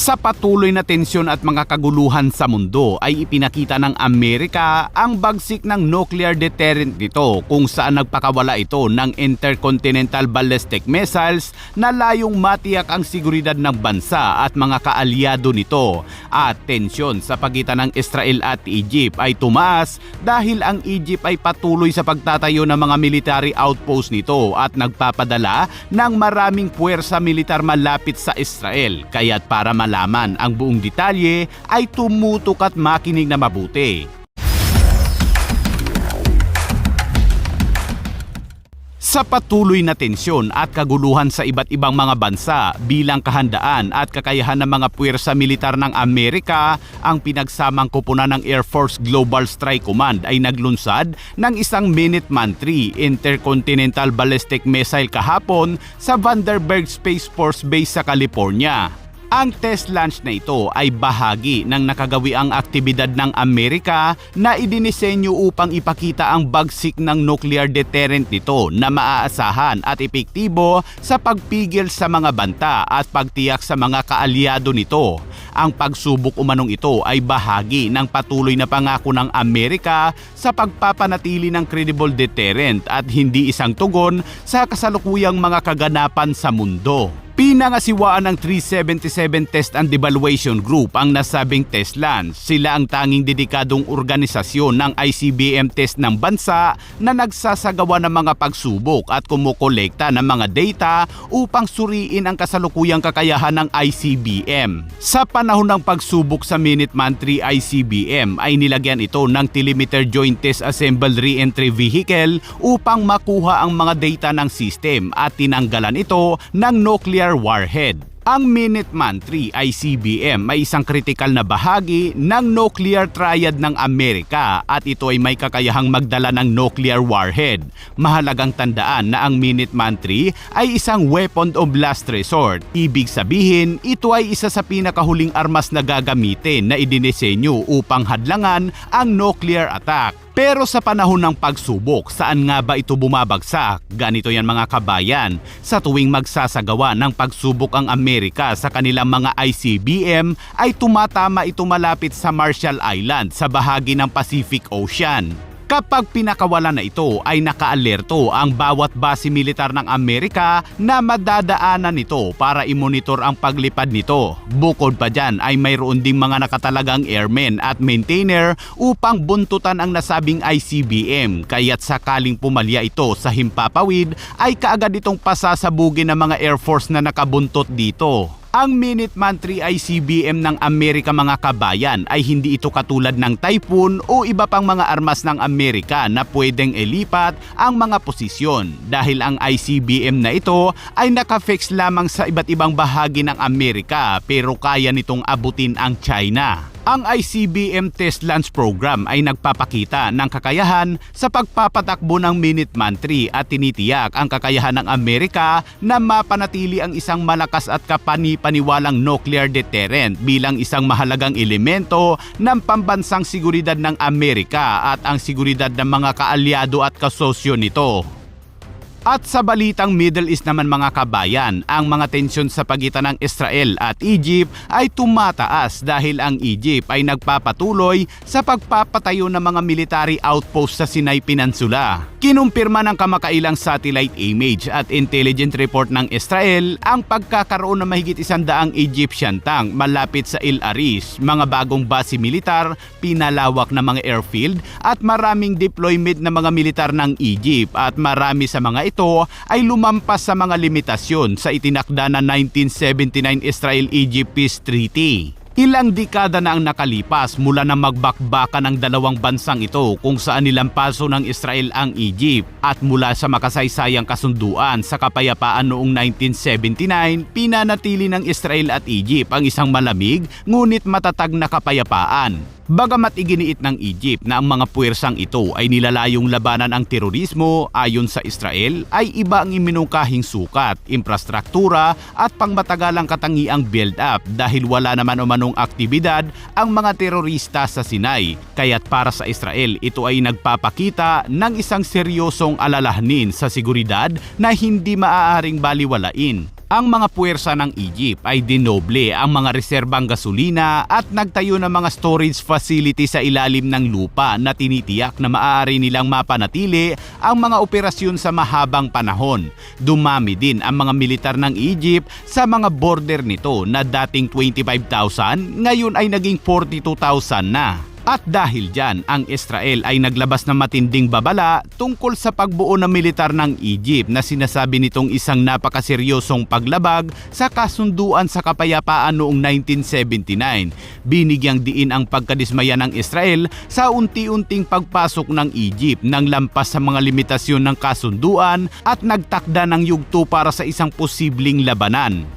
Sa patuloy na tensyon at mga kaguluhan sa mundo ay ipinakita ng Amerika ang bagsik ng nuclear deterrent nito kung saan nagpakawala ito ng intercontinental ballistic missiles na layong matiyak ang seguridad ng bansa at mga kaalyado nito. At tensyon sa pagitan ng Israel at Egypt ay tumaas dahil ang Egypt ay patuloy sa pagtatayo ng mga military outpost nito at nagpapadala ng maraming puwersa militar malapit sa Israel. Kaya't para malaman ang buong detalye ay tumutok at makinig na mabuti. Sa patuloy na tensyon at kaguluhan sa iba't ibang mga bansa bilang kahandaan at kakayahan ng mga puwersa militar ng Amerika, ang pinagsamang kupunan ng Air Force Global Strike Command ay naglunsad ng isang Minuteman III intercontinental ballistic missile kahapon sa Vandenberg Space Force Base sa California. Ang test launch na ito ay bahagi ng nakagawiang aktibidad ng Amerika na idinisenyo upang ipakita ang bagsik ng nuclear deterrent nito na maaasahan at epektibo sa pagpigil sa mga banta at pagtiyak sa mga kaalyado nito. Ang pagsubok umanong ito ay bahagi ng patuloy na pangako ng Amerika sa pagpapanatili ng credible deterrent at hindi isang tugon sa kasalukuyang mga kaganapan sa mundo. Pinangasiwaan ng 377 Test and Evaluation Group ang nasabing test launch. Sila ang tanging dedikadong organisasyon ng ICBM test ng bansa na nagsasagawa ng mga pagsubok at kumukolekta ng mga data upang suriin ang kasalukuyang kakayahan ng ICBM. Sa panahon ng pagsubok sa Minuteman III ICBM ay nilagyan ito ng Telemeter Joint Test Assembled Re-entry Vehicle upang makuha ang mga data ng system at tinanggalan ito ng nuclear warhead. Ang Minuteman III ICBM ay isang kritikal na bahagi ng nuclear triad ng Amerika at ito ay may kakayahang magdala ng nuclear warhead. Mahalagang tandaan na ang Minuteman III ay isang weapon of last resort. Ibig sabihin, ito ay isa sa pinakahuling armas na gagamitin na idinisenyo upang hadlangan ang nuclear attack. Pero sa panahon ng pagsubok, saan nga ba ito bumabagsak? Ganito yan mga kabayan, sa tuwing magsasagawa ng pagsubok ang Amerika sa kanilang mga ICBM ay tumatama ito malapit sa Marshall Island sa bahagi ng Pacific Ocean. Kapag pinakawalan na ito ay nakaalerto ang bawat base militar ng Amerika na madadaanan nito para i-monitor ang paglipad nito. Bukod pa dyan ay mayroon ding mga nakatalagang airmen at maintainer upang buntutan ang nasabing ICBM, kaya't sakaling pumalya ito sa himpapawid ay kaagad itong pasasabugin ng mga Air Force na nakabuntot dito. Ang Minuteman III ICBM ng Amerika mga kabayan ay hindi ito katulad ng Typhoon o iba pang mga armas ng Amerika na pwedeng ilipat ang mga posisyon dahil ang ICBM na ito ay nakafix lamang sa iba't ibang bahagi ng Amerika pero kaya nitong abutin ang China. Ang ICBM Test Launch Program ay nagpapakita ng kakayahan sa pagpapatakbo ng Minuteman III at tinitiyak ang kakayahan ng Amerika na mapanatili ang isang malakas at kapani-paniwalang nuclear deterrent bilang isang mahalagang elemento ng pambansang seguridad ng Amerika at ang seguridad ng mga kaalyado at kasosyo nito. At sa balitang Middle East naman mga kabayan, ang mga tensyon sa pagitan ng Israel at Egypt ay tumataas dahil ang Egypt ay nagpapatuloy sa pagpapatayo ng mga military outpost sa Sinai Peninsula. Kinumpirma ng kamakailang satellite image at intelligence report ng Israel ang pagkakaroon ng mahigit 100 Egyptian tank malapit sa El Arish, mga bagong base militar, pinalawak na mga airfield at maraming deployment ng mga militar ng Egypt at marami sa mga ito ay lumampas sa mga limitasyon sa itinakda na 1979 Israel-Egypt Peace Treaty. Ilang dekada na ang nakalipas mula na magbakbakan ng dalawang bansang ito kung saan nilampaso ng Israel ang Egypt at mula sa makasaysayang kasunduan sa kapayapaan noong 1979, pinanatili ng Israel at Egypt ang isang malamig ngunit matatag na kapayapaan. Bagamat iginiit ng Egypt na ang mga puwersang ito ay nilalayong labanan ang terorismo, ayon sa Israel ay iba ang iminungkahing sukat, infrastruktura at pangmatagalang katangiang build-up dahil wala naman umanong aktibidad ang mga terorista sa Sinai. Kaya't para sa Israel ito ay nagpapakita ng isang seryosong alalahanin sa seguridad na hindi maaaring baliwalain. Ang mga puwersa ng Egypt ay dinoble ang mga reserbang gasolina at nagtayo ng mga storage facility sa ilalim ng lupa na tinitiyak na maaari nilang mapanatili ang mga operasyon sa mahabang panahon. Dumami din ang mga militar ng Egypt sa mga border nito na dating 25,000 ngayon ay naging 42,000 na. At dahil dyan, ang Israel ay naglabas ng matinding babala tungkol sa pagbuo ng militar ng Egypt na sinasabi nitong isang napakaseryosong paglabag sa kasunduan sa kapayapaan noong 1979. Binigyang diin ang pagkadismaya ng Israel sa unti-unting pagpasok ng Egypt ng lampas sa mga limitasyon ng kasunduan at nagtakda ng yugto para sa isang posibleng labanan.